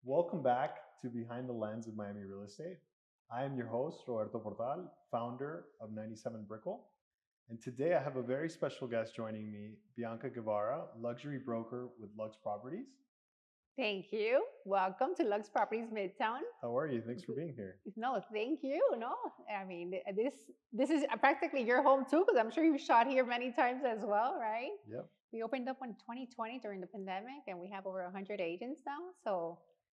Welcome back to Behind the Lens of Miami Real Estate. I am your host, Roberto Portal, founder of 97 Brickell. And today I have a very special guest joining me, Bianca Guevara, luxury broker with LUXE Properties. Thank you. Welcome to LUXE Properties Midtown. How are you? Thanks for being here. No, thank you. No, I mean this is practically your home too, because I'm sure you've shot here many times as well, right? Yep. We opened up in 2020 during the pandemic, and we have over 100 agents now. So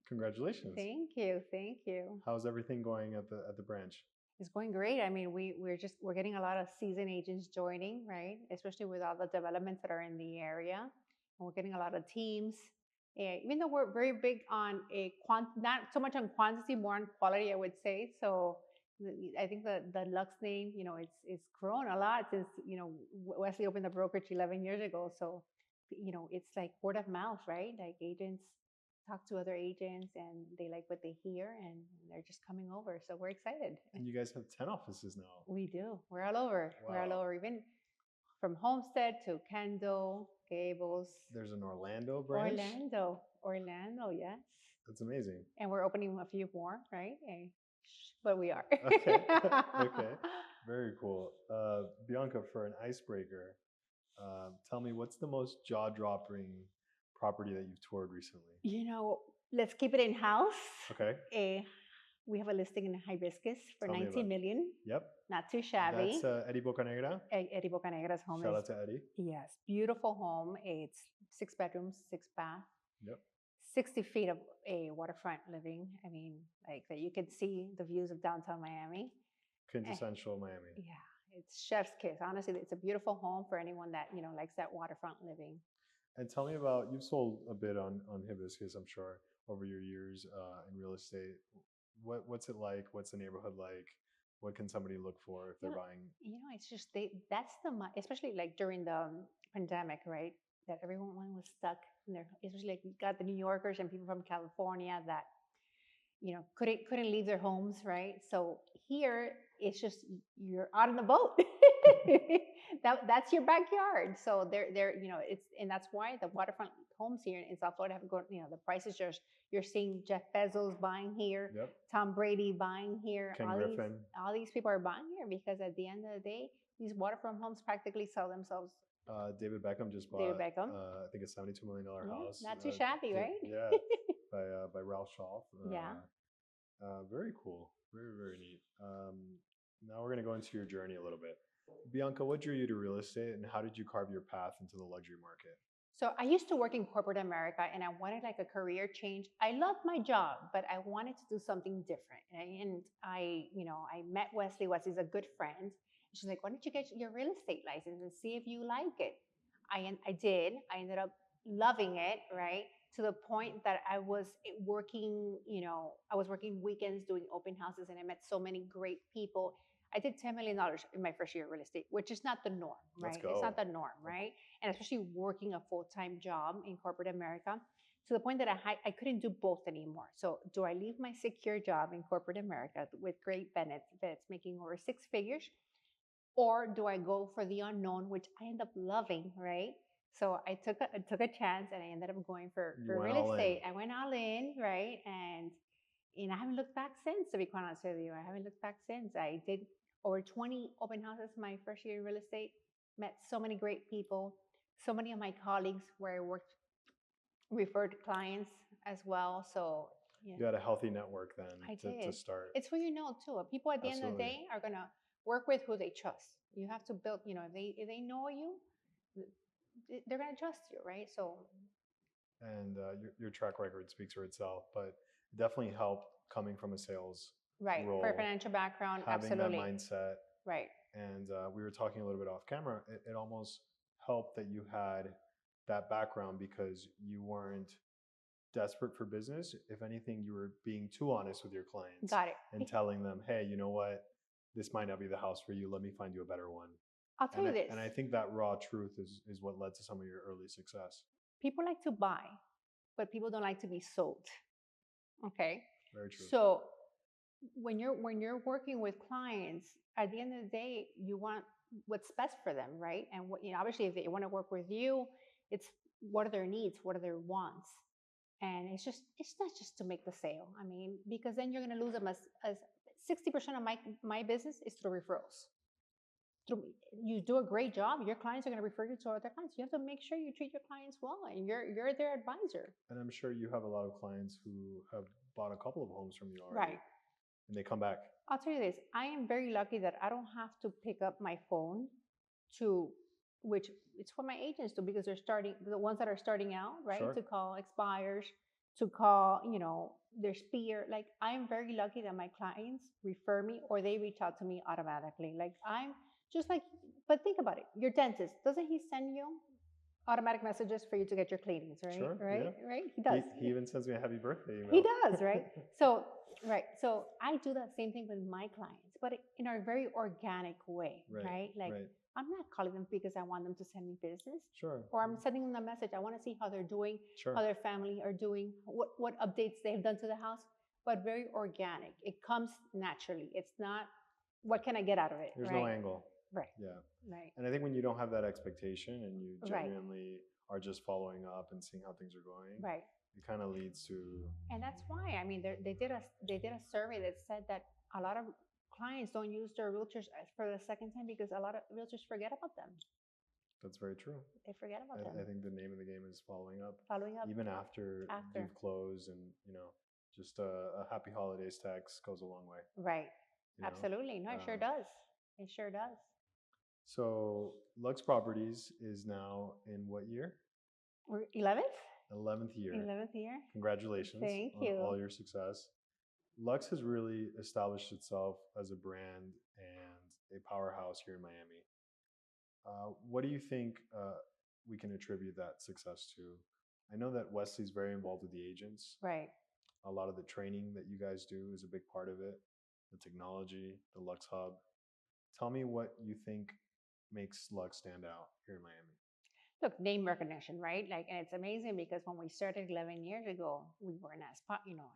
Congratulations. thank you. How's everything going at the branch? It's going great. I mean, we're getting a lot of seasoned agents joining, right? Especially with all the developments that are in the area, and we're getting a lot of teams. Even though we're very big on not so much on quantity, more on quality, I would say. So I think the Lux name, it's grown a lot since Wesley opened the brokerage 11 years ago. So it's like word of mouth, right? Like agents talk to other agents and they like what they hear and they're just coming over. So we're excited. And you guys have 10 offices now. We do. We're all over. Wow. We're all over. Even from Homestead to Kendall, Gables. There's an Orlando branch. Orlando, yes. That's amazing. And we're opening a few more, right? But we are. Okay. Okay. Very cool. Bianca, for an icebreaker, tell me what's the most jaw-dropping property that you've toured recently? Let's keep it in house. Okay. We have a listing in Hibiscus for Tell me 19 about million. Yep. Not too shabby. That's Eddie Bocanegra. Eddie Bocanegra's home. Shout out to Eddie. Yes, beautiful home. It's 6 bedrooms, 6 bath. Yep. 60 feet of a waterfront living. I mean, like that you can see the views of downtown Miami. Quintessential Miami. Yeah, it's chef's kiss. Honestly, it's a beautiful home for anyone that likes that waterfront living. And tell me about, you've sold a bit on Hibiscus, I'm sure, over your years in real estate. What's it like? What's the neighborhood like? What can somebody look for if they're buying? It's just especially like during the pandemic, right? That everyone was stuck in there. Especially like you got the New Yorkers and people from California that couldn't leave their homes, right? So here it's just you're out on the boat. That's your backyard. So and that's why the waterfront homes here in South Florida have gone. The prices just you're seeing Jeff Bezos buying here, Yep. Tom Brady buying here, Ken Griffin. All these people are buying here because at the end of the day, these waterfront homes practically sell themselves. David Beckham just bought. David Beckham. I think a $72 million house. Not too shabby, right? Yeah. by Ralph Shaw. Yeah. Very cool. Very, very neat. Now we're going to go into your journey a little bit. Bianca, what drew you to real estate and how did you carve your path into the luxury market? So I used to work in corporate America and I wanted like a career change. I loved my job, but I wanted to do something different. And I met Wesley. Wesley's a good friend. She's like, why don't you get your real estate license and see if you like it? I did. I ended up loving it, right? To the point that I was working weekends doing open houses and I met so many great people. I did $10 million in my first year of real estate, which is not the norm, right? It's not the norm, right? And especially working a full-time job in corporate America to the point that I couldn't do both anymore. So do I leave my secure job in corporate America with great benefits, making over 6 figures, or do I go for the unknown, which I end up loving, right? So I took a chance and I ended up going for real estate. I went all in, right? And I haven't looked back since, to be quite honest with you. I haven't looked back since. I did over 20 open houses my first year in real estate, met so many great people. So many of my colleagues where I worked referred clients as well. So you had a healthy network then to start. It's who you know too. People at the end of the day are gonna work with who they trust. You have to build, if they know you, they're gonna trust you, right? So and your track record speaks for itself, but it definitely helped coming from a sales role, for a financial background, having absolutely. that mindset, right? And we were talking a little bit off camera. It almost helped that you had that background because you weren't desperate for business. If anything, you were being too honest with your clients. Got it. And telling them, hey, you know what? This might not be the house for you. Let me find you a better one. I'll tell you this. And I think that raw truth is what led to some of your early success. People like to buy, but people don't like to be sold. Okay. Very true. So when you're working with clients, at the end of the day, you want what's best for them, right? And obviously, if they want to work with you, it's what are their needs, what are their wants. And it's not just to make the sale. I mean, because then you're going to lose them as 60% of my business is through referrals. Through, you do a great job, your clients are going to refer you to other clients. You have to make sure you treat your clients well, and you're their advisor. And I'm sure you have a lot of clients who have bought a couple of homes from you already, Right. and they come back. I'll tell you this, I am very lucky that I don't have to pick up my phone to, which it's what my agents do, because they're starting, the ones that are starting out, right? Sure. To call expires, to call, their spear. Like, I'm very lucky that my clients refer me or they reach out to me automatically. Like, I'm just like, but think about it. Your dentist, doesn't he send you automatic messages for you to get your cleanings, right? Sure, Right? yeah. Right? He does. He even sends me a happy birthday email. He does, right? So, right. So I do that same thing with my clients, but in a very organic way, right? Like, right. I'm not calling them because I want them to send me business, Sure. or I'm sending them a message. I want to see how they're doing, Sure. how their family are doing, what updates they've done to the house, but very organic. It comes naturally. It's not, what can I get out of it? There's right? no angle. Right. Yeah. Right. And I think when you don't have that expectation and you Right. genuinely are just following up and seeing how things are going, Right. it kind of leads to. And that's why, I mean, they did a survey that said that a lot of clients don't use their realtors for the second time because a lot of realtors forget about them. That's very true. They forget about them. I think the name of the game is following up. Following up. Even after you've closed, and just a happy holidays text goes a long way. Right. Absolutely. No, it sure does. It sure does. So LUXE Properties is now in what year? We're 11th? 11th year. 11th year. Congratulations. Thank on you. all your success. LUXE has really established itself as a brand and a powerhouse here in Miami. What do you think we can attribute that success to? I know that Wesley's very involved with the agents. Right. A lot of the training that you guys do is a big part of it. The technology, the LUXE Hub. Tell me what you think makes LUXE stand out here in Miami. Look, name recognition, right? Like, and it's amazing because when we started 11 years ago, we weren't as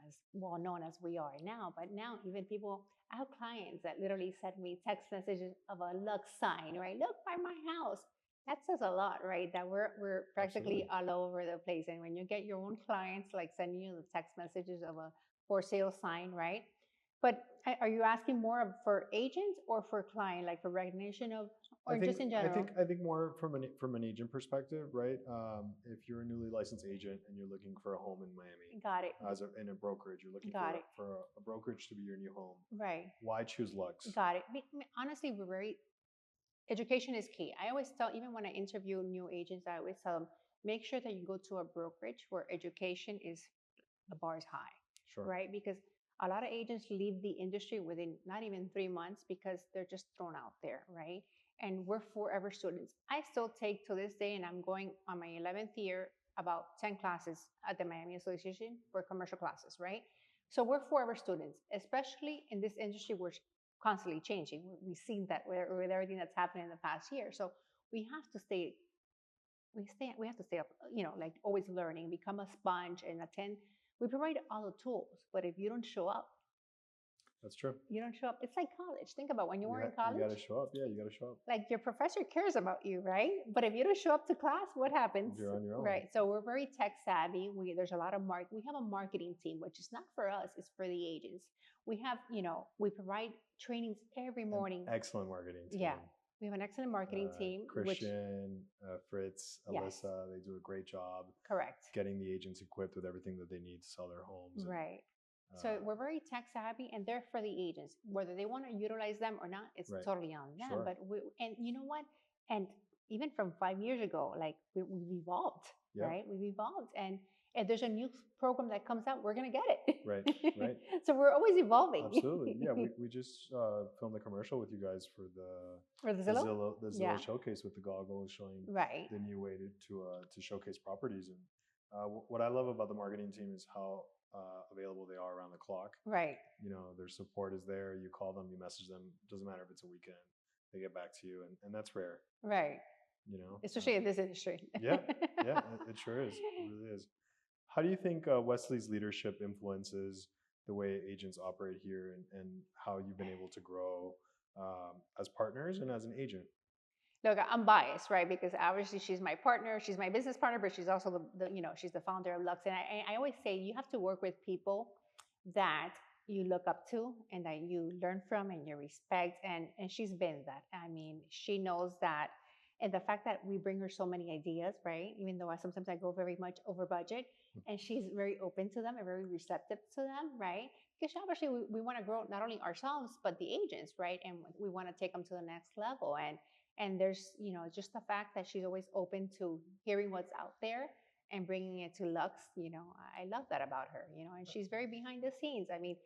as well known as we are now. But now, even people, I have clients that literally send me text messages of a LUXE sign, right? Look by my house. That says a lot, right? That we're practically all over the place. And when you get your own clients like sending you the text messages of a for sale sign, right? But are you asking more for agents or for client, like for recognition of, or just in general? I think more from an agent perspective, right? If you're a newly licensed agent and you're looking for a home in Miami, got it. In a brokerage, you're looking for a brokerage to be your new home, right? Why choose LUXE? Got it. Honestly, education is key. I always tell, even when I interview new agents, I always tell them, make sure that you go to a brokerage where education is, the bar is high. Sure. Right? Because a lot of agents leave the industry within not even 3 months because they're just thrown out there, right? And we're forever students. I still take to this day, and I'm going on my 11th year, about 10 classes at the Miami Association for commercial classes, right? So we're forever students, especially in this industry where it's constantly changing. We've seen that with everything that's happened in the past year. So we have to stay up, like always learning, become a sponge and attend. We provide all the tools, but if you don't show up, that's true. You don't show up. It's like college. Think about when you were in college. You got to show up. Yeah, you got to show up. Like, your professor cares about you, right? But if you don't show up to class, what happens? You're on your own. Right. So we're very tech savvy. There's a lot of we have a marketing team, which is not for us, it's for the agents. We have, we provide trainings every morning. Excellent marketing team. Yeah. We have an excellent marketing team. Christian, Fritz, Alyssa, they do a great job. Correct. Getting the agents equipped with everything that they need to sell their homes. Right. So we're very tech savvy, and they're for the agents. Whether they want to utilize them or not, it's totally on them. Sure. But and you know what? And even from 5 years ago, like we've evolved, right? We've evolved, and if there's a new program that comes out, we're gonna get it. Right. Right. So we're always evolving. Absolutely. Yeah. We just filmed a commercial with you guys for the Zillow showcase with the goggles showing the new way to showcase properties. And what I love about the marketing team is how available they are around the clock. Right. Their support is there. You call them, you message them. Doesn't matter if it's a weekend, they get back to you, and that's rare. Right. Especially in this industry. Yeah, it sure is. It really is. How do you think Wesley's leadership influences the way agents operate here, and how you've been able to grow as partners and as an agent? Look, I'm biased, right? Because obviously she's my partner, she's my business partner, but she's also she's the founder of Lux. And I always say you have to work with people that you look up to and that you learn from and you respect. And she's been that. I mean, she knows that. And the fact that we bring her so many ideas, right? Even though sometimes I go very much over budget, and she's very open to them and very receptive to them, right? Because obviously we want to grow not only ourselves but the agents, right? And we want to take them to the next level. And there's just the fact that she's always open to hearing what's out there and bringing it to Lux. I love that about her. And she's very behind the scenes. I mean,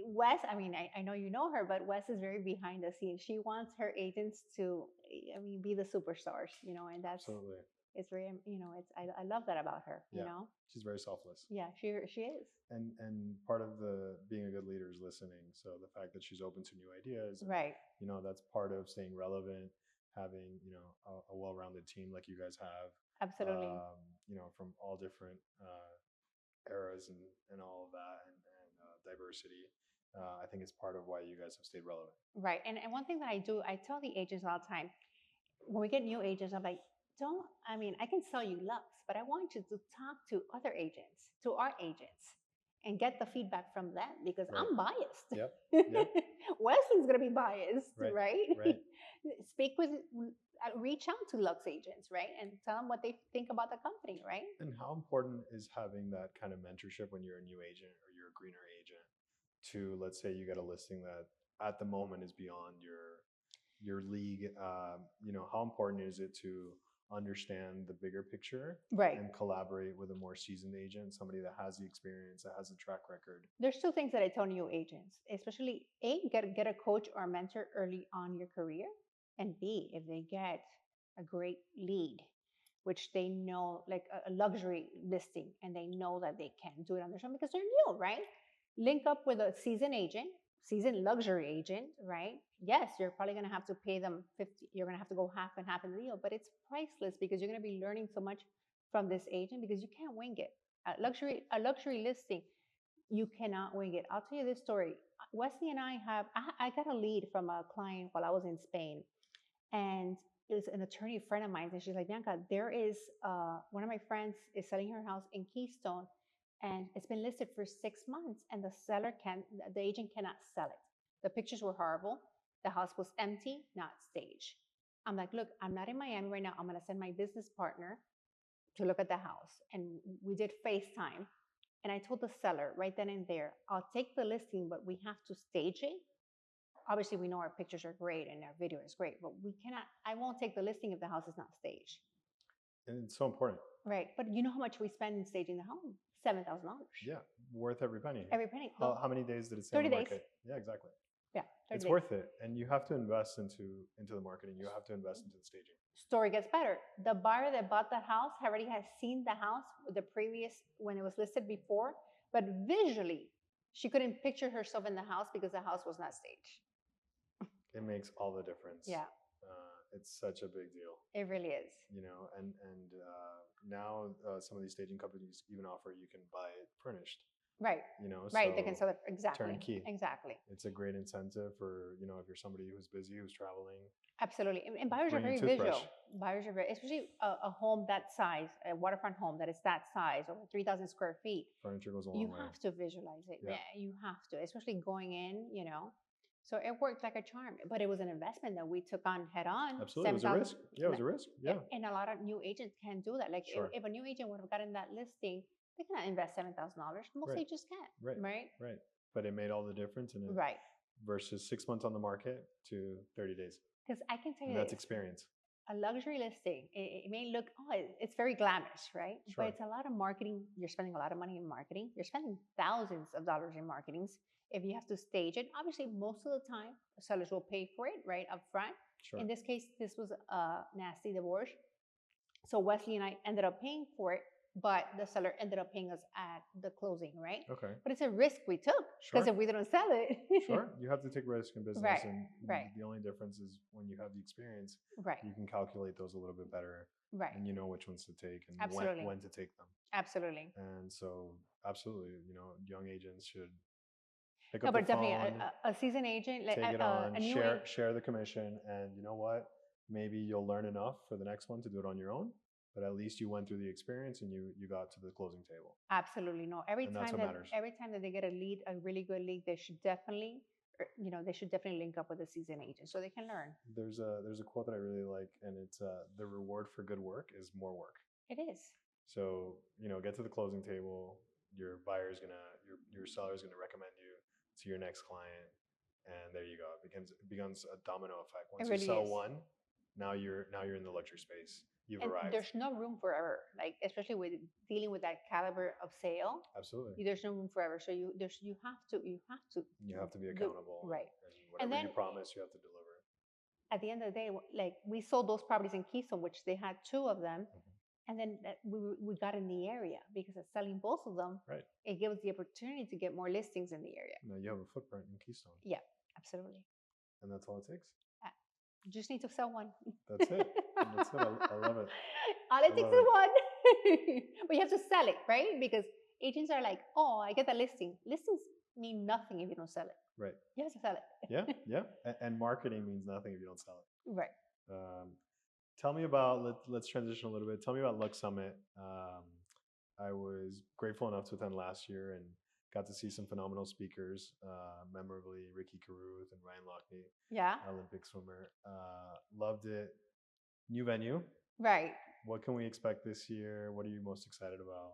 Wes, I mean, I know you know her, but Wes is very behind the scenes. She wants her agents to, I mean, be the superstars, and that's Absolutely. it's very, it's I love that about her. Yeah. She's very selfless. Yeah, she is. And part of the being a good leader is listening. So the fact that she's open to new ideas, and, Right. That's part of staying relevant, having a well-rounded team like you guys have. Absolutely. From all different eras and all of that, and diversity. I think it's part of why you guys have stayed relevant. Right. And one thing that I do, I tell the agents all the time, when we get new agents, I'm like, I can sell you Lux, but I want you to talk to other agents, to our agents, and get the feedback from them because Right. I'm biased. Yep. Yep. Wesley's going to be biased, Right. right? Right. Speak with, reach out to Lux agents, right? And tell them what they think about the company, right? And how important is having that kind of mentorship when you're a new agent or you're a greener agent to, let's say you get a listing that at the moment is beyond your league? How important is it to understand the bigger picture, right, and collaborate with a more seasoned agent, somebody that has the experience, that has a track record? There's two things that I tell new agents, especially A, get a coach or a mentor early on your career, and B, if they get a great lead, which they know, like a luxury listing, and they know that they can do it on their own because they're new, right? Link up with a seasoned luxury agent, right? Yes, you're probably going to have to pay them 50, you're going to have to go half and half in the deal, but it's priceless because you're going to be learning so much from this agent because you can't wing it. A luxury listing, you cannot wing it. I'll tell you this story. Wesley and I got a lead from a client while I was in Spain, and it was an attorney friend of mine. And she's like, Bianca, there is one of my friends is selling her house in Keystone, and it's been listed for 6 months, and the agent cannot sell it. The pictures were horrible. The house was empty, not staged. I'm like, look, I'm not in Miami right now. I'm going to send my business partner to look at the house. And we did FaceTime. And I told the seller right then and there, I'll take the listing, but we have to stage it. Obviously, we know our pictures are great and our video is great, but I won't take the listing if the house is not staged. And it's so important. Right. But you know how much we spend in staging the home? $7,000. Yeah. Worth every penny. Every penny. How many days did it stay on the market? Yeah, exactly. Yeah. It's worth it. And you have to invest into the marketing. You have to invest into the staging. Story gets better. The buyer that bought that house already has seen the house when it was listed before, but visually, she couldn't picture herself in the house because the house was not staged. It makes all the difference. Yeah. It's such a big deal. It really is. And now some of these staging companies even offer you can buy it furnished. Right. Right. So they can sell it exactly. Turnkey. Exactly. It's a great incentive for if you're somebody who's busy, who's traveling. Absolutely. And buyers are very visual. Buyers are especially a home that size, a waterfront home that is that size, over 3,000 square feet. Furniture goes a long way. You have to visualize it. Yeah. You have to, especially going in. So it worked like a charm, but it was an investment that we took on head on. Absolutely. It was a risk. Yeah, it was a risk. Yeah. And a lot of new agents can't do that. Like if a new agent would have gotten that listing, they cannot invest $7,000. Most agents can't. Right. But it made all the difference in it. Right. Versus 6 months on the market to 30 days. Because I can tell you that's experience. A luxury listing, it may look, it's very glamorous, right? Sure. But it's a lot of marketing. You're spending a lot of money in marketing. You're spending thousands of dollars in marketings. If you have to stage it, obviously most of the time sellers will pay for it right up front. Sure. In this case, this was a nasty divorce. So Wesley and I ended up paying for it, but the seller ended up paying us at the closing, right? Okay. But it's a risk we took because if we didn't sell it. Sure. You have to take risk in business. Right. And right. The only difference is when you have the experience, right. you can calculate those a little bit better. Right. And you know which ones to take and when to take them. Absolutely. And so, absolutely, young agents should pick up the phone. Definitely a seasoned agent, take it on, share the commission, and you know what? maybe you'll learn enough for the next one to do it on your own, but at least you went through the experience and you got to the closing table. Absolutely no. And that's what matters. Every time that they get a lead, a really good lead, they should definitely, they should definitely link up with a seasoned agent so they can learn. There's a quote that I really like, and it's the reward for good work is more work. It is. So get to the closing table. Your buyer's gonna your seller's gonna recommend you to your next client, and there you go. It becomes a domino effect. Once It really you sell is. one, now you're in the luxury space. You've And arrived. there's no room for error, like especially with dealing with that caliber of sale. Absolutely. There's no room for error. So you have to You have to be accountable. right. And whatever you promise, you have to deliver. At the end of the day, like we sold those properties in Keystone, which they had two of them, and then we got in the area because of selling both of them. Right. It gave us the opportunity to get more listings in the area. Now you have a footprint in Keystone. Yeah, absolutely. And that's all it takes. You just need to sell one. That's it. That's it. I love it. All it takes is one. But you have to sell it, right? Because agents are like, oh, I get the listing. Listings mean nothing if you don't sell it. Right. You have to sell it. Yeah. And marketing means nothing if you don't sell it. Right. Tell me about, let's transition a little bit. Tell me about LUXE Summit. I was grateful enough to attend last year and got to see some phenomenal speakers, memorably Ricky Carruth and Ryan Lochte, Yeah. Olympic swimmer. Loved it. New venue. Right. What can we expect this year? What are you most excited about?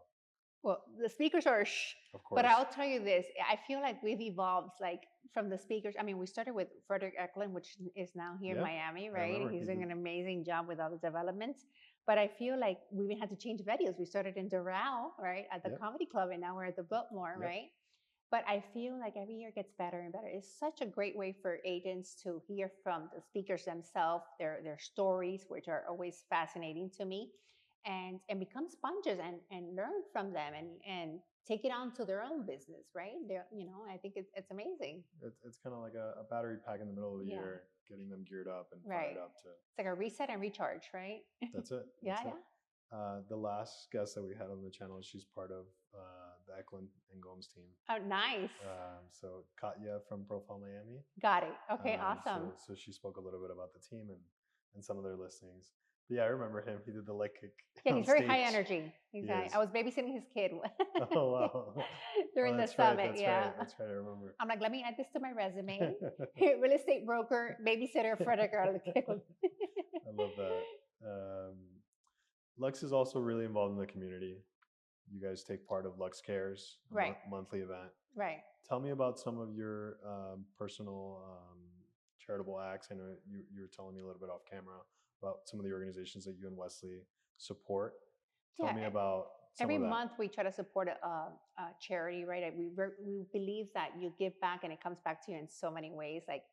Well, the speakers are of course. But I'll tell you this, I feel like we've evolved like from the speakers. I mean, we started with Frederick Eklund, which is now here in Miami, right? He's doing an amazing job with all the developments. But I feel like we even had to change venues. We started in Doral, right, at the Comedy Club, and now we're at the Biltmore, right? But I feel like every year gets better and better. It's such a great way for agents to hear from the speakers themselves, their stories, which are always fascinating to me, and become sponges and learn from them and take it on to their own business, right? I think it's amazing. It's kind of like a battery pack in the middle of the year, getting them geared up and fired up to. It's like a reset and recharge, right? That's it. That's it. The last guest that we had on the channel, she's part of the Eklund and Gomes team. Oh, nice. So Katya from Profile Miami. Got it. Okay, awesome. So she spoke a little bit about the team and some of their listings. But yeah, I remember him. He did the leg kick. Yeah, he's very high energy. I was babysitting his kid. Oh, wow. During the summit, That's right, I remember. I'm like, let me add this to my resume. Real estate broker, babysitter, Frederick Eklund. I love that. LUXE is also really involved in the community. You guys take part of LUXE Cares, a monthly event. Right. Tell me about some of your personal charitable acts. I know you were telling me a little bit off camera about some of the organizations that you and Wesley support. Tell me about every month we try to support a charity, right? We believe that you give back and it comes back to you in so many ways. Like,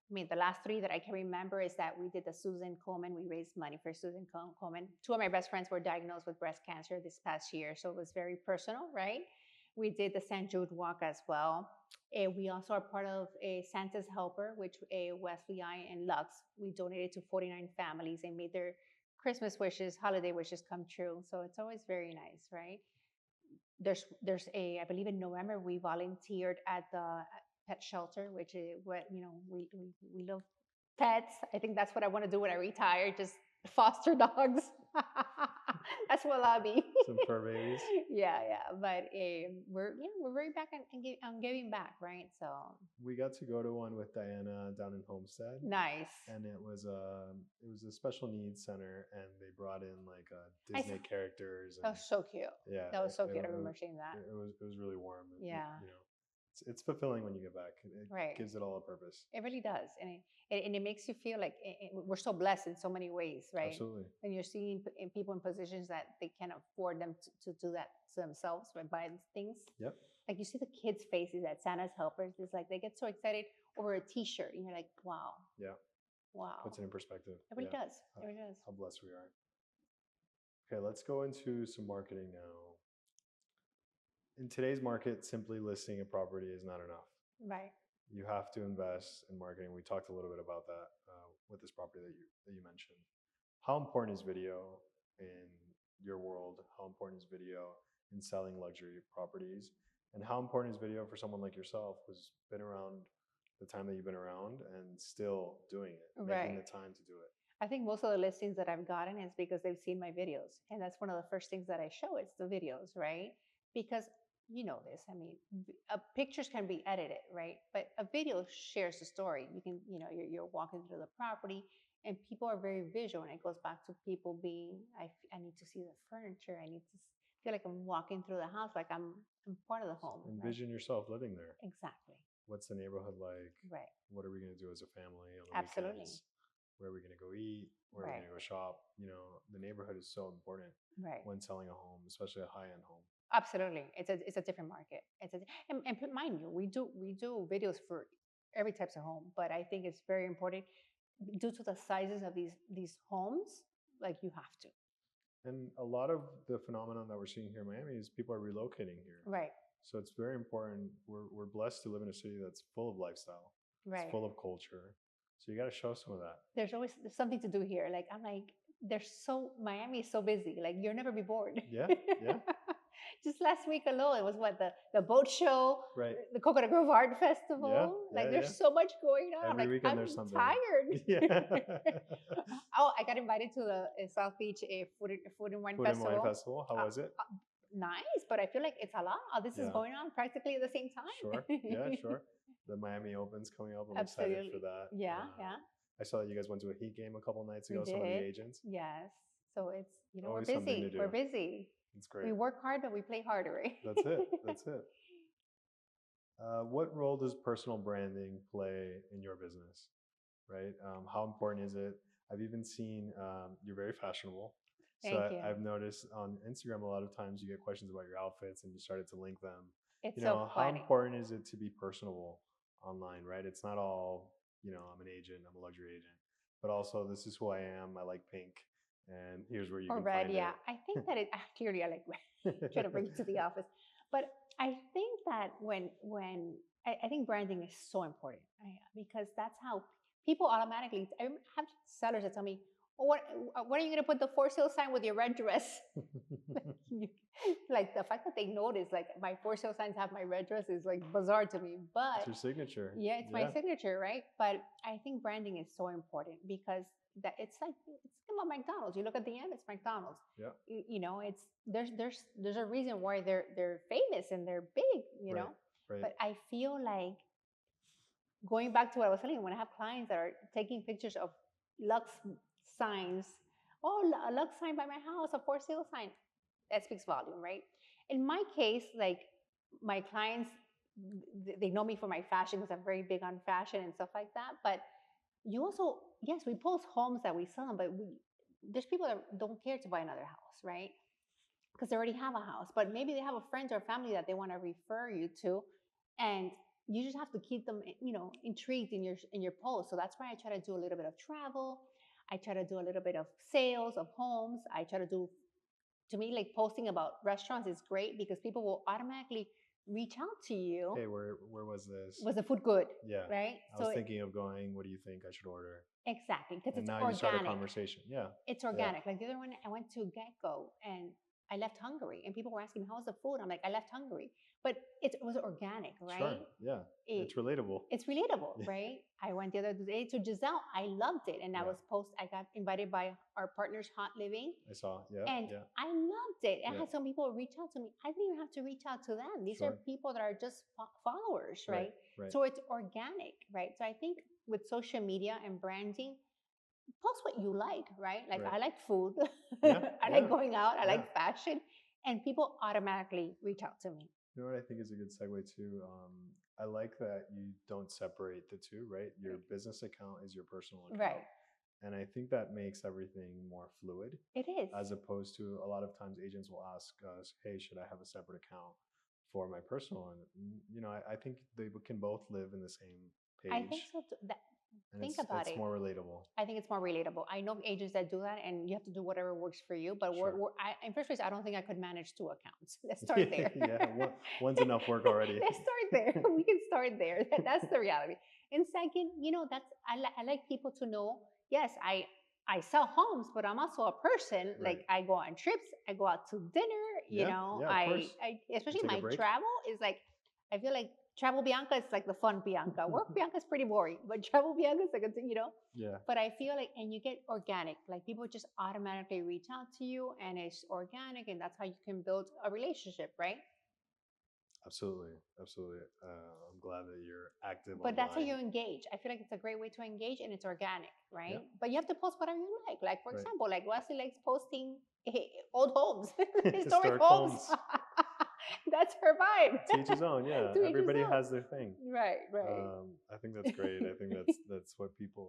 I mean, the last three that I can remember is that we did the Susan Coleman. We raised money for Susan Coleman. Two of my best friends were diagnosed with breast cancer this past year, so it was very personal, right? We did the St. Jude Walk as well. We also are part of Santa's Helper, which Wesley, I, and LUXE, we donated to 49 families and made their Christmas wishes, holiday wishes come true. So it's always very nice, right? There's I believe in November, we volunteered at the pet shelter, which is what, we love pets. I think that's what I want to do when I retire, just foster dogs. That's what I'll be. Some fur babies. Yeah. But we're very back on giving back, right? So we got to go to one with Diana down in Homestead. Nice. And it was a special needs center, and they brought in like Disney characters. That was so cute. Yeah, that was so cute. I remember seeing that. It was really warm. Yeah. It's fulfilling when you get back. It gives it all a purpose. It really does, and it makes you feel like we're so blessed in so many ways, right? Absolutely. And you're seeing people in positions that they can't afford them to do that to themselves by buying things. Yep. Like you see the kids' faces at Santa's helpers. It's like they get so excited over a T-shirt, and you're like, wow. Yeah. Wow. Puts it in perspective. It really does. It really does. How blessed we are. Okay, let's go into some marketing now. In today's market, simply listing a property is not enough. Right. You have to invest in marketing. We talked a little bit about that with this property that you mentioned. How important is video in your world? How important is video in selling luxury properties? And how important is video for someone like yourself who's been around the time that you've been around and still doing it, making the time to do it? I think most of the listings that I've gotten is because they've seen my videos. And that's one of the first things that I show. It's the videos, right? Because you know this. I mean, pictures can be edited, right? But a video shares the story. You can, you're walking through the property and people are very visual. And it goes back to people being, I need to see the furniture. I need to feel like I'm walking through the house, like I'm part of the home. Envision yourself living there. Exactly. What's the neighborhood like? Right. What are we going to do as a family on the Absolutely. weekends? Where are we going to go eat? Where are we going to go shop? The neighborhood is so important when selling a home, especially a high-end home. Absolutely, it's a different market. And mind you, we do videos for every types of home, but I think it's very important due to the sizes of these homes. Like you have to. And a lot of the phenomenon that we're seeing here in Miami is people are relocating here. Right. So it's very important. We're blessed to live in a city that's full of lifestyle. Right. It's full of culture. So you got to show some of that. There's something to do here. Like Miami is so busy. Like you'll never be bored. Yeah, yeah. Just last week alone, it was the boat show, right? The Coconut Grove Art Festival. There's so much going on. Every weekend there's something. Tired. Yeah. Oh, I got invited to the South Beach Food and Wine Festival. How was it? Nice, but I feel like it's a lot. This is going on practically at the same time. Sure. Yeah, sure. The Miami Open's coming up. I'm excited for that. Yeah, yeah. I saw that you guys went to a Heat game a couple nights ago. Some of the agents. Yes. So it's we're busy. We're busy. It's great. We work hard, but we play harder. That's it. That's it. What role does personal branding play in your business? Right? How important is it? I've even seen you're very fashionable. Thank you. I've noticed on Instagram a lot of times you get questions about your outfits and you started to link them. It's so how important is it to be personable online, right? It's not all, I'm an agent, I'm a luxury agent, but also this is who I am. I like pink, and here's where you can red, find yeah. it. I think that clearly I like red. Try to bring it to the office, but I think that when I think branding is so important because that's how people automatically. I have sellers that tell me, what are you going to put the for sale sign with your red dress? Like the fact that they notice, like my for sale signs have my red dress is like bizarre to me. But it's your signature. Yeah, it's my signature, right? But I think branding is so important because it's about McDonald's. You look at the end, it's McDonald's. Yeah. It's there's a reason why they're famous and they're big. Right. But I feel like going back to what I was telling you, when I have clients that are taking pictures of Lux signs, a Lux sign by my house, a for sale sign, that speaks volume, right? In my case, like my clients, they know me for my fashion because I'm very big on fashion and stuff like that. But you also, yes, we post homes that we sell, but there's people that don't care to buy another house, right? Because they already have a house, but maybe they have a friend or family that they want to refer you to, and you just have to keep them, intrigued in your post. So that's why I try to do a little bit of travel. I try to do a little bit of sales of homes. I try to do, to me, like posting about restaurants is great because people will automatically reach out to you. Hey, where was this? Was the food good? Yeah. Right? I was thinking of going, what do you think I should order? Exactly. Because it's now organic. You start a conversation. Yeah. It's organic. Yeah. Like the other one, I went to Gecko and I left hungry. And people were asking me, how's the food? I'm like, I left hungry. But it was organic, right? Sure. Yeah. It's relatable. It's relatable, right? I went the other day to Giselle. I loved it. And I got invited by our partners, Hot Living. I saw, yeah. And I loved it. I had some people reach out to me. I didn't even have to reach out to them. These are people that are just followers, right? So it's organic, right? So I think with social media and branding, post what you like, right? Like I like food. I like going out. I like fashion. And people automatically reach out to me. You know what I think is a good segue too? I like that you don't separate the two, right? Your business account is your personal account. Right. And I think that makes everything more fluid. It is. As opposed to a lot of times agents will ask us, hey, should I have a separate account for my personal? And, I think they can both live in the same page. I think so too. Think about it. It's more relatable. I think it's more relatable. I know agents that do that, and you have to do whatever works for you. But in first place, I don't think I could manage 2 accounts. Let's start there. Yeah, one's enough work already. Let's start there. We can start there. That's the reality. And second, I like people to know. Yes, I sell homes, but I'm also a person. Right. Like I go on trips, I go out to dinner. I especially my travel is like I feel like Travel Bianca is like the fun Bianca. Work Bianca is pretty boring, but Travel Bianca is like a. Yeah. But I feel like, and you get organic, like people just automatically reach out to you, and it's organic, and that's how you can build a relationship, right? Absolutely, absolutely. I'm glad that you're active But that's how online. you engage. I feel like it's a great way to engage, and it's organic, Yeah, right? But you have to post whatever you like. Like, for right. example, like Wesley likes posting old homes, historic Historic homes. homes. That's her vibe. To each his own. Yeah, To each his everybody own. has their thing. Right, right. I think that's great. I think that's what people,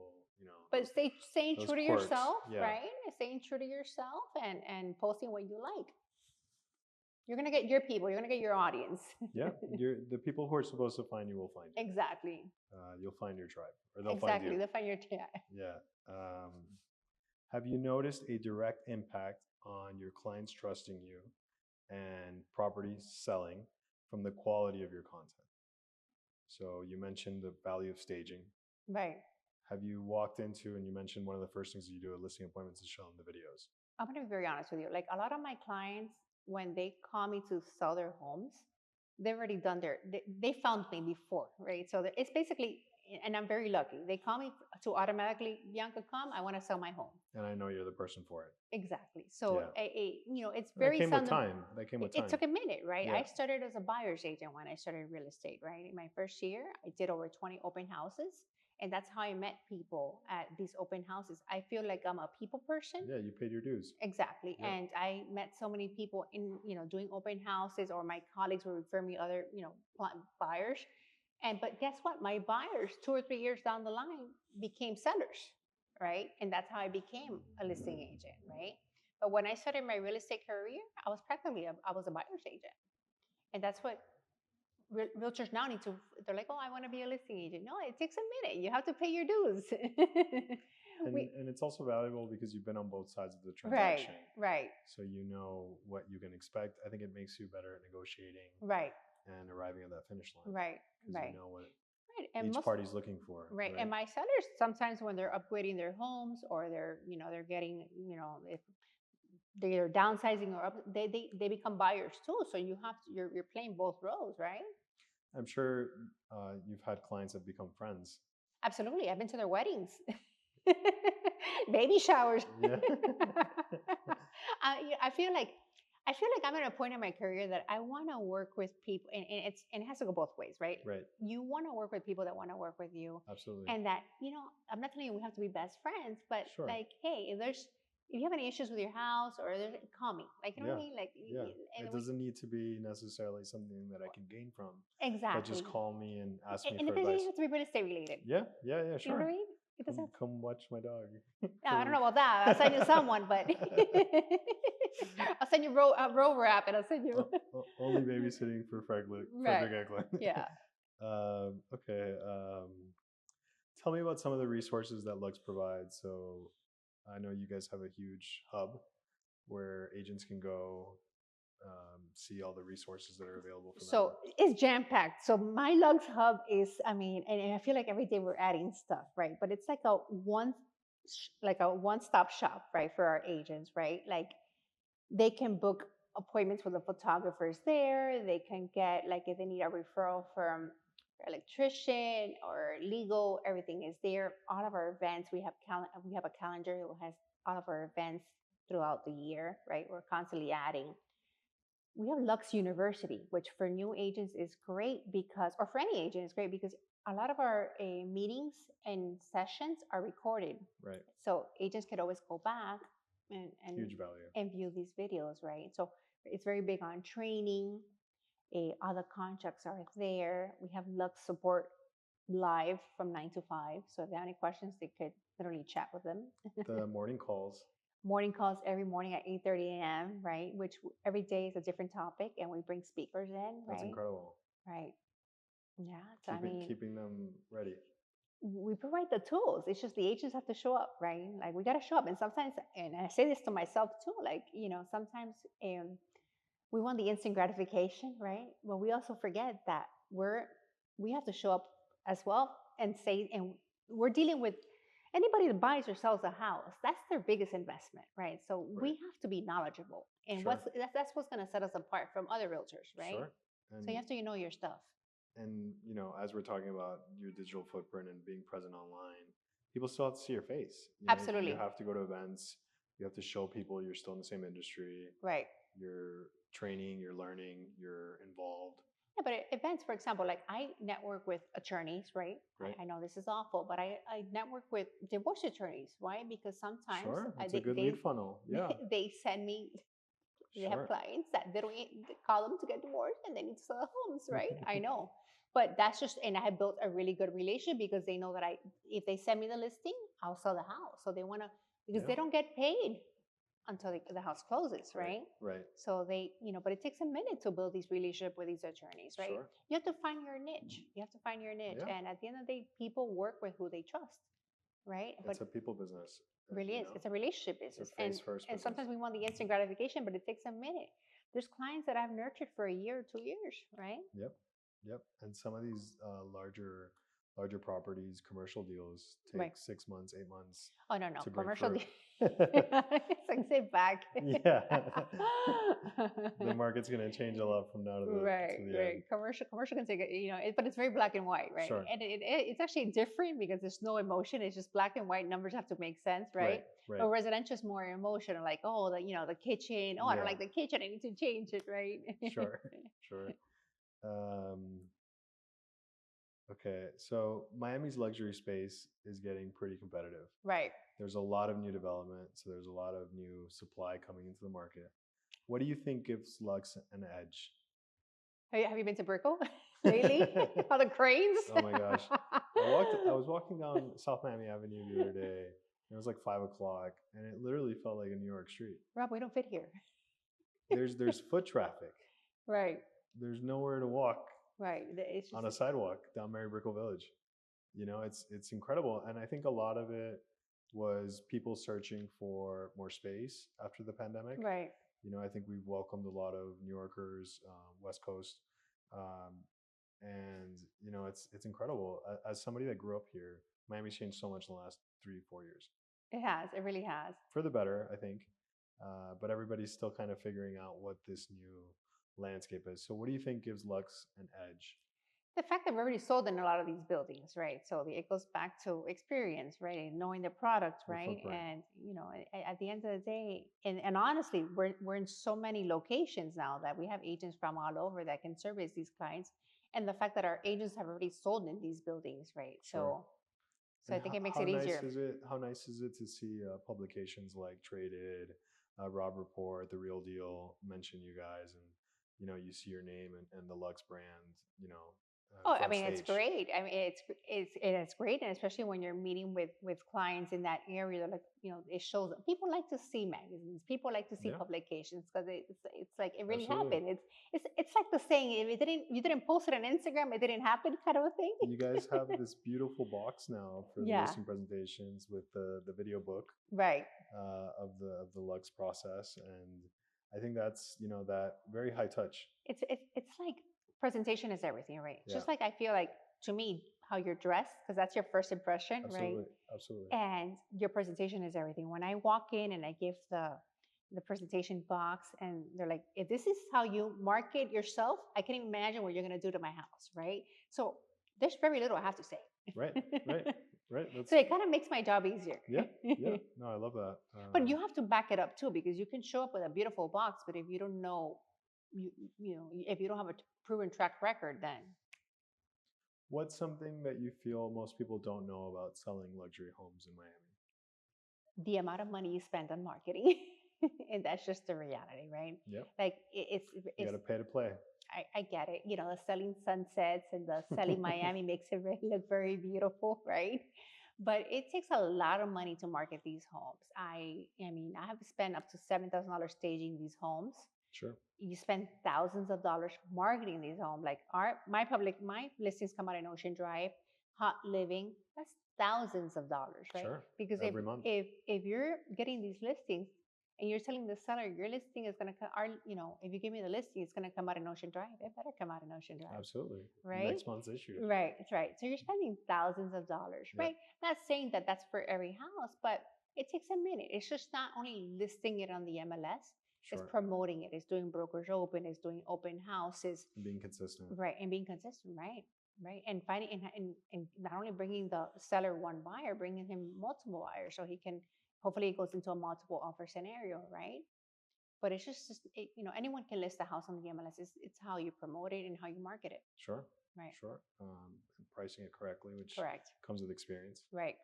But staying those true to quirks. yourself, Yeah. right? Staying true to yourself and posting what you like. You're gonna get your people. You're gonna get your audience. Yeah, the people who are supposed to find you will find you. Exactly. You'll find your tribe, or they'll Exactly. find you. They'll find your Yeah. Have you noticed a direct impact on your clients trusting you and properties selling from the quality of your content? So you mentioned the value of staging. Right. Have you walked into, and you mentioned one of the first things you do at listing appointments is show them the videos? I'm gonna be very honest with you. Like a lot of my clients, when they call me to sell their homes, they've already done they found me before, right? So it's basically, and I'm very lucky. They call me to automatically, Bianca, come. I want to sell my home. And I know you're the person for it. Exactly. So, Yeah. it's That very came with seldom. time. That came with time. It took a minute, right? Yeah. I started as a buyer's agent when I started real estate, right? In my first year, I did over 20 open houses. And that's how I met people at these open houses. I feel like I'm a people person. Yeah, you paid your dues. Exactly. Yeah. And I met so many people in, doing open houses, or my colleagues would refer me other, buyers. But guess what? My buyers, 2 or 3 years down the line, became sellers, right? And that's how I became a listing agent, right? But when I started my real estate career, I was practically I was a buyer's agent, and that's what realtors now need to. They're like, oh, I want to be a listing agent. No, it takes a minute. You have to pay your dues. And it's also valuable because you've been on both sides of the Right, transaction. right, So you know what you can expect. I think it makes you better at negotiating right, and arriving at that finish line. right, Because right. you know what Right. And each party's looking for. right. And my sellers, sometimes when they're upgrading their homes, or they're getting, if they're downsizing or up, they become buyers too. So you're playing both roles, right? I'm sure you've had clients that become friends. Absolutely. I've been to their weddings, baby showers. Yeah. I feel like I'm at a point in my career that I want to work with people, and it has to go both ways, right? Right. You want to work with people that want to work with you, Absolutely. and that I'm not telling you we have to be best friends, but Sure. like, hey, if you have any issues with your house, or call me, like, you know what I mean, like, yeah. It doesn't need to be necessarily something that I can gain from. Exactly. But just call me and ask me and for it advice. doesn't have to be real estate related. Yeah, yeah, yeah, You know what I sure. mean? It doesn't. Come watch my dog. I don't know about that. I'll send you someone, but I'll send you Rover app, and I'll send you. Only babysitting for Frederick Eklund. Yeah. Okay. Tell me about some of the resources that LUXE provides. So I know you guys have a huge hub where agents can go see all the resources that are available for them. So it's jam packed. So my LUXE hub is, and I feel like every day we're adding stuff, right? But it's like a one-stop shop, right, for our agents, right? Like, they can book appointments with the photographers there. They can get, like, if they need a referral from electrician or legal, everything is there. All of our events, we have a calendar that has all of our events throughout the year, right? We're constantly adding. We have LUXE University, which for new agents is great because, or for any agent, is great because a lot of our meetings and sessions are recorded. Right. So agents could always go back and huge value and view these videos, right? So it's very big on training. All the contracts are there. We have LUXE support live from 9 to 5. So if they have any questions, they could literally chat with them. The morning calls. Morning calls every morning at 8:30 a.m., right? Which every day is a different topic, and we bring speakers in, right? That's incredible. Right. Yeah. So keeping them ready. We provide the tools. It's just the agents have to show up, right? Like, we got to show up. And sometimes, and I say this to myself too, like, sometimes we want the instant gratification, right? But we also forget that we have to show up as well and we're dealing with anybody that buys or sells a house. That's their biggest investment, right? So we have to be knowledgeable, and Sure. that's what's going to set us apart from other realtors, right? Sure. So you have to know your stuff. and as we're talking about your digital footprint and being present online, people still have to see your face. You Absolutely. have to go to events. You have to show people you're still in the same industry. Right. You're training. You're learning. You're involved. Yeah, but events, for example, like I network with attorneys, right? Right. I know this is awful, but I network with divorce attorneys. Why? Because sometimes Sure. It's a good lead funnel. Yeah. they send me, they have Sure. clients that they don't call them to get divorced and they need to sell their homes, right? I know. But that's just, and I have built a really good relationship because they know that if they send me the listing, I'll sell the house. So they want to, because Yeah. they don't get paid until the house closes, right? Right. So they, but it takes a minute to build these relationship with these attorneys, right? Sure. You have to find your niche. You have to find your niche. Yeah. And at the end of the day, people work with who they trust, right? It's a people business. Really is. It's a relationship It's a business. face-first And business. sometimes we want the instant gratification, but it takes a minute. There's clients that I've nurtured for a year or 2 years, right? Yep. And some of these larger properties, commercial deals take Right. 6 months, 8 months Oh, no. to bring Commercial. fruit. It's like, sit back. Yeah. The market's going to change a lot from now to the right. end. Commercial can take it, but it's very black and white, right? Sure. And it's actually different because there's no emotion. It's just black and white. Numbers have to make sense, right? Right. But residential is more emotional, like, oh, the kitchen. Oh, I don't Yeah. like the kitchen. I need to change it, right? Sure. Okay, so Miami's luxury space is getting pretty competitive. Right. There's a lot of new development, so there's a lot of new supply coming into the market. What do you think gives Lux an edge? Have you been to Brickell lately? All the cranes. Oh my gosh. I was walking down South Miami Avenue the other day. It was like 5 o'clock, and it literally felt like a New York street. Rob, we don't fit here. There's foot traffic. Right. There's nowhere to walk. Right. It's just on a sidewalk down Mary Brickell Village. It's incredible, and I think a lot of it was people searching for more space after the pandemic. right. I think we've welcomed a lot of New Yorkers, West Coast, um, and it's incredible. As somebody that grew up here, Miami's changed so much in the last 3-4 years. It has. It really has. For the better, I think. But everybody's still kind of figuring out what this new landscape is. So what do you think gives Lux an edge? The fact that we've already sold in a lot of these buildings, right? So it goes back to experience, right? And knowing the product, right? And at the end of the day, and honestly, we're in so many locations now that we have agents from all over that can service these clients. And the fact that our agents have already sold in these buildings, right? Sure. So I think it makes it easier. How nice is it to see publications like Traded, Rob Report, The Real Deal mention you guys, and you see your name and the Lux brand, Oh, I mean, it's great. I mean, it's great, and especially when you're meeting with clients in that area, they're like, it shows that people like to see magazines, people like to see publications because it's like it really happened. It's like the saying, if you didn't post it on Instagram, it didn't happen, kind of a thing. You guys have this beautiful box now for the listing presentations with the video book, right, of the Lux process, and I think that's that very high touch. It's like presentation is everything, right? Just like I feel like, to me, how you're dressed, because that's your first impression, right? Absolutely. And your presentation is everything. When I walk in and I give the presentation box and they're like, if this is how you market yourself, I can't even imagine what you're going to do to my house, right? So there's very little I have to say. Right. So it kind of makes my job easier. Yeah. No, I love that. But you have to back it up too, because you can show up with a beautiful box, but if you don't know, if you don't have a proven track record, then. What's something that you feel most people don't know about selling luxury homes in Miami? The amount of money you spend on marketing. And that's just the reality, right? Yep. Like you got to pay to play. I get it. The selling sunsets and the selling Miami makes it look very beautiful, right? But it takes a lot of money to market these homes. I mean, I have spent up to $7,000 staging these homes. Sure. You spend thousands of dollars marketing these homes. Like my listings come out in Ocean Drive, Hot Living. That's thousands of dollars, right? Sure. Because every month. if you're getting these listings and you're telling the seller your listing is going to come, if you give me the listing, it's going to come out in Ocean Drive. It better come out in Ocean Drive. Absolutely. Right. Next month's issue. Right. That's right. So you're spending thousands of dollars, right? Not saying that that's for every house, but it takes a minute. It's just not only listing it on the MLS. It's Sure. promoting it. It's doing brokers open. It's doing open houses. Being consistent. Right, and being consistent, right, right, and finding and not only bringing the seller one buyer, bringing him multiple buyers, so he can hopefully it goes into a multiple offer scenario, right? But it's just anyone can list a house on the MLS. It's how you promote it and how you market it. Sure. Right. Sure. Pricing it correctly, which Correct. comes with experience. Right.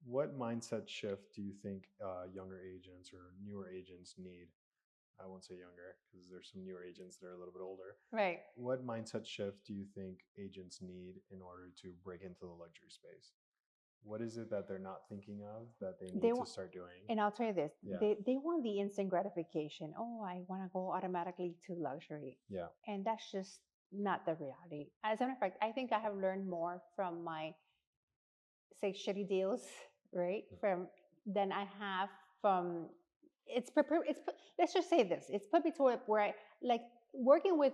What mindset shift do you think younger agents or newer agents need? I won't say younger because there's some newer agents that are a little bit older. Right. What mindset shift do you think agents need in order to break into the luxury space? What is it that they're not thinking of that they need to start doing? And I'll tell you this, Yeah. they want the instant gratification. Oh, I want to go automatically to luxury. Yeah. And that's just not the reality. As a matter of fact, I think I have learned more from my, say, shitty deals, right, from than I have from, let's just say this, it's put me to where I, like, working with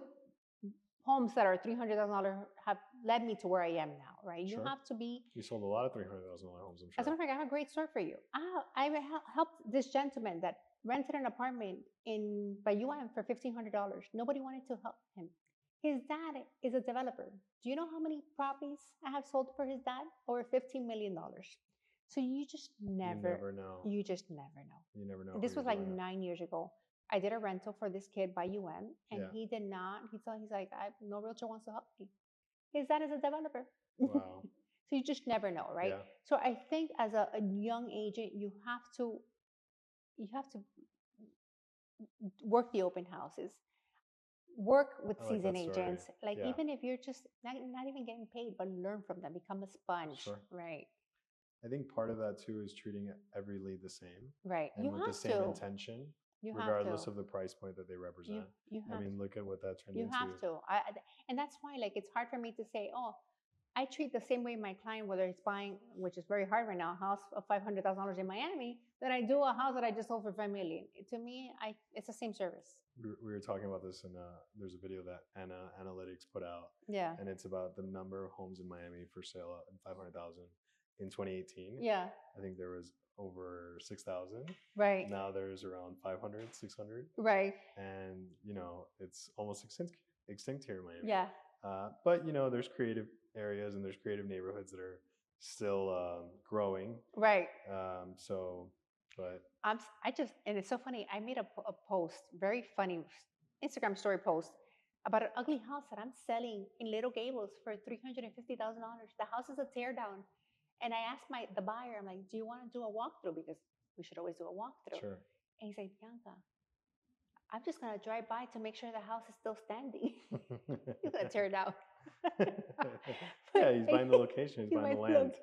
homes that are $300,000 have led me to where I am now, right? You Sure. have to be. You sold a lot of $300,000 homes, I'm sure. As a matter of fact, I have a great story for you. I helped this gentleman that rented an apartment by UM for $1,500. Nobody wanted to help him. His dad is a developer. Do you know how many properties I have sold for his dad? Over $15 million. So you just never know. You just never know. You never know. And this was like 9 years ago. I did a rental for this kid by UM, and he did not. He's like, no realtor wants to help me. His dad is a developer. Wow. So you just never know, right? Yeah. So I think as a young agent, you have to work the open houses, work with seasoned agents. Like even if you're just not even getting paid, but learn from them, become a sponge. Sure. Right. I think part of that too is treating every lead the same. Right. And with the same intention, regardless of the price point that they represent. I mean, look at what that turned into. You have to. And that's why, like, it's hard for me to say, oh, I treat the same way my client, whether it's buying, which is very hard right now, a house of $500,000 in Miami, that I do a house that I just sold for $5 million. To me, it's the same service. We were talking about this, and there's a video that Anna Analytics put out. Yeah. And it's about the number of homes in Miami for sale at 500,000 in 2018. Yeah. I think there was over 6,000. Right. Now there's around 500, 600. Right. And, it's almost extinct here in Miami. Yeah. But, there's creative areas and there's creative neighborhoods that are still growing. Right. But and it's so funny. I made a post, very funny Instagram story post about an ugly house that I'm selling in Little Gables for $350,000. The house is a tear down. And I asked the buyer, I'm like, do you want to do a walkthrough? Because we should always do a walkthrough. Sure. And he's like, Bianca, I'm just going to drive by to make sure the house is still standing. He's going to tear it down. Yeah, he's buying the location. He's buying the land.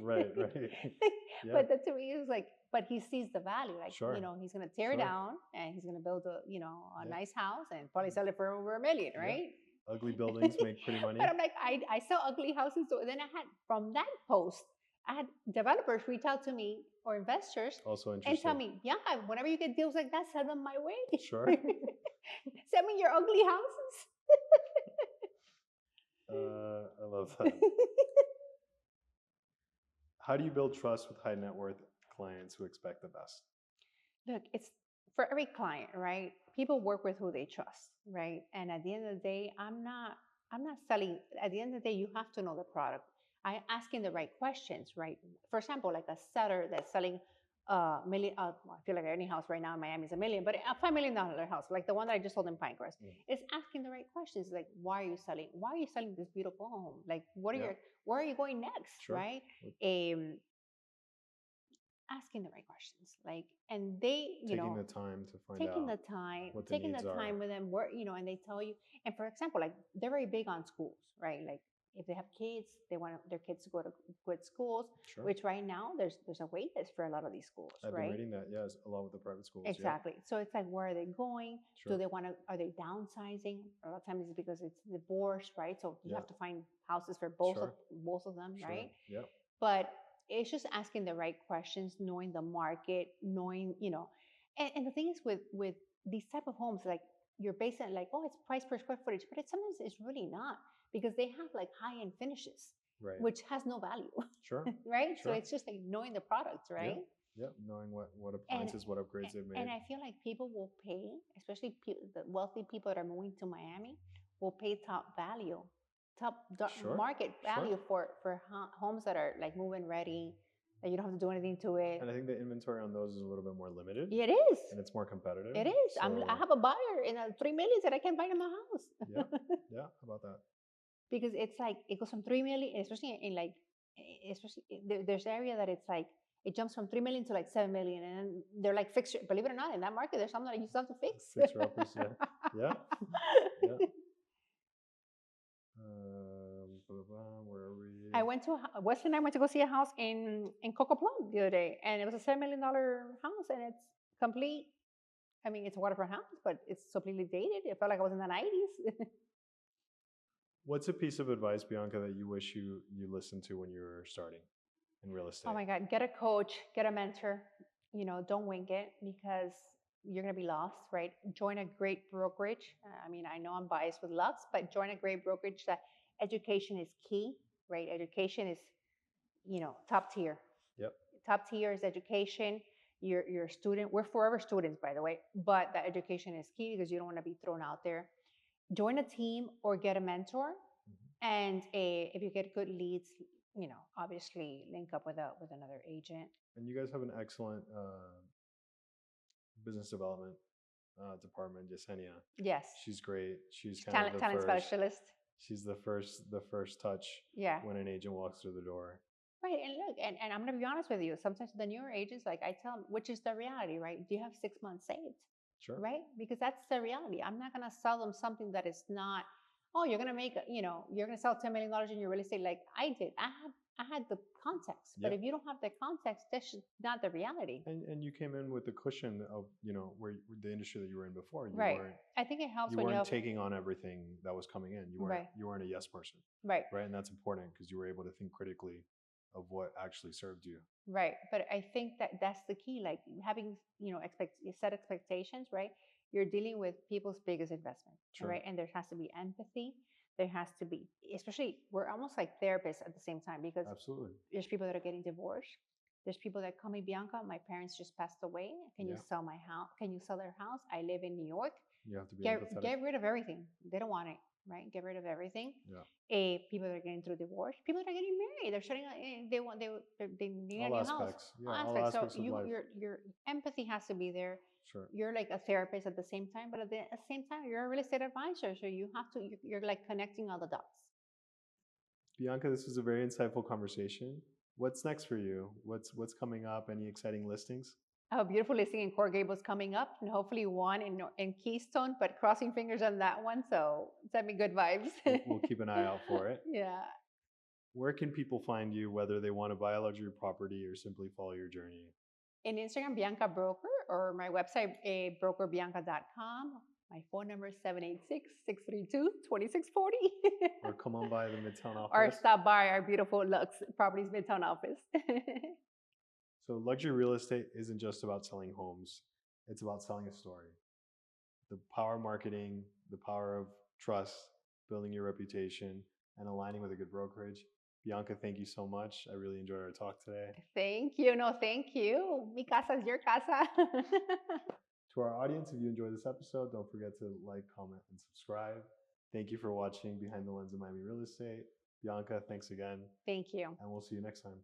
Right. Yeah. But that to me is like, but he sees the value. Like, sure. He's going to tear it down and he's going to build a nice house and probably sell it for over $1 million, right? Yeah. Ugly buildings make pretty money. But I'm like, I sell ugly houses. So then from that post, I had developers reach out to me or investors also interesting. And tell me, yeah, whenever you get deals like that, send them my way. Sure. Send me your ugly houses. I love that. How do you build trust with high net worth clients who expect the best? Look, it's for every client, right? People work with who they trust, right? And at the end of the day, I'm not selling. At the end of the day, you have to know the product. I'm asking the right questions, right? For example, like a seller that's selling a million. I feel like any house right now in Miami is $1 million, but a $5 million house, like the one that I just sold in Pinecrest, is asking the right questions, like why are you selling? Why are you selling this beautiful home? Like, where are you going next, sure. right? Asking the right questions, like, and they, taking the time to find out, taking the time with them, and they tell you. And for example, like they're very big on schools, right? Like if they have kids, they want their kids to go to good schools, sure. Which right now there's a wait list for a lot of these schools. I've been reading that, yes, along with the private schools. Exactly. Yeah. So it's like, where are they going? Sure. Are they downsizing? A lot of times it's because it's divorce, right? So you have to find houses for both of them, sure. Right? Yeah. But it's just asking the right questions, knowing the market, knowing, and the thing is with these type of homes, like you're basing it like, oh, it's price per square footage, but sometimes it's really not, because they have like high-end finishes, right, which has no value. Sure. Right. Sure. So it's just like knowing the product, right? Yep, knowing what And appliances, what upgrades they've and made. I feel like people will pay, especially the wealthy people that are moving to Miami, will pay top value, Sure, market sure. value for homes that are like move-in ready, that you don't have to do anything to it. And I think the inventory on those is a little bit more limited, It is. and it's more competitive. It is. I So have a buyer in a 3 million that I can buy in my yeah, house. yeah. How about that? Because it's like it goes from 3 million, especially in like, especially there's area that it's like it jumps from 3 million to like 7 million, and they're like fixture. Believe it or not, in that market, there's something that you still have to fix. Fixer uppers, yeah, yeah, yeah. Blah, blah, blah, where are we? I went to Wesley and I went to go see a house in Coco Plum the other day, and it was a $7 million house, and it's complete. I mean, it's a waterfront house, but it's completely dated. It felt like I was in the 90s. What's a piece of advice, Bianca, that you wish you listened to when you were starting in real estate? Oh my God, get a coach, get a mentor. Don't wing it, because you're going to be lost, right? Join a great brokerage. I mean, I know I'm biased with Lux, but join a great brokerage that education is key, right? Education is, top tier. Yep. Top tier is education. You're a student. We're forever students, by the way, but that education is key because you don't want to be thrown out there. Join a team or get a mentor. Mm-hmm. And if you get good leads, obviously link up with another agent. And you guys have an excellent business development department, Yesenia. Yes. She's great. She's kind talent of the talent first. specialist. She's the first touch. Yeah. When an agent walks through the door. Right. And look, and I'm going to be honest with you. Sometimes the newer agents, like I tell them, which is the reality, right? Do you have 6 months saved? Sure. Right? Because that's the reality. I'm not going to sell them something that is not, oh, you're going to make, you're going to sell $10 million in your real estate like I did. I had the context, but if you don't have the context, that's not the reality. And you came in with the cushion of where the industry that you were in before. You right. weren't. I think it helps you when weren't you have taking on everything that was coming in. You weren't. Right. You weren't a yes person. Right. Right, and that's important because you were able to think critically of what actually served you. Right. But I think that's the key. Like having set expectations. Right. You're dealing with people's biggest investment. Sure. Right. And there has to be empathy. There has to be, especially, we're almost like therapists at the same time, because Absolutely. There's people that are getting divorced. There's people that call me, Bianca, my parents just passed away. Can you sell my house? Can you sell their house? I live in New York. You have to be Get empathetic. rid of everything. They don't want it, right? Get rid of everything. Yeah. People that are getting through divorce. People that are getting married. They're starting. They need all a new aspects. house. Yeah, all all aspects. aspects So of life. your empathy has to be there. Sure. You're like a therapist at the same time, but at the same time, you're a real estate advisor. So you have to. You're like connecting all the dots. Bianca, this was a very insightful conversation. What's next for you? What's coming up? Any exciting listings? I have a beautiful listing in Coral Gables coming up, and hopefully one in Keystone, but crossing fingers on that one. So send me good vibes. We'll keep an eye out for it. Yeah. Where can people find you, whether they want to buy a luxury property or simply follow your journey? In Instagram, Bianca Broker, or my website, brokerbianca.com. My phone number is 786-632-2640. Or come on by the Midtown office. Or stop by our beautiful LUXE Properties Midtown office. So luxury real estate isn't just about selling homes. It's about selling a story. The power of marketing, the power of trust, building your reputation, and aligning with a good brokerage. Bianca, thank you so much. I really enjoyed our talk today. Thank you. No, thank you. Mi casa is your casa. To our audience, if you enjoyed this episode, don't forget to like, comment, and subscribe. Thank you for watching Behind the Lens of Miami Real Estate. Bianca, thanks again. Thank you. And we'll see you next time.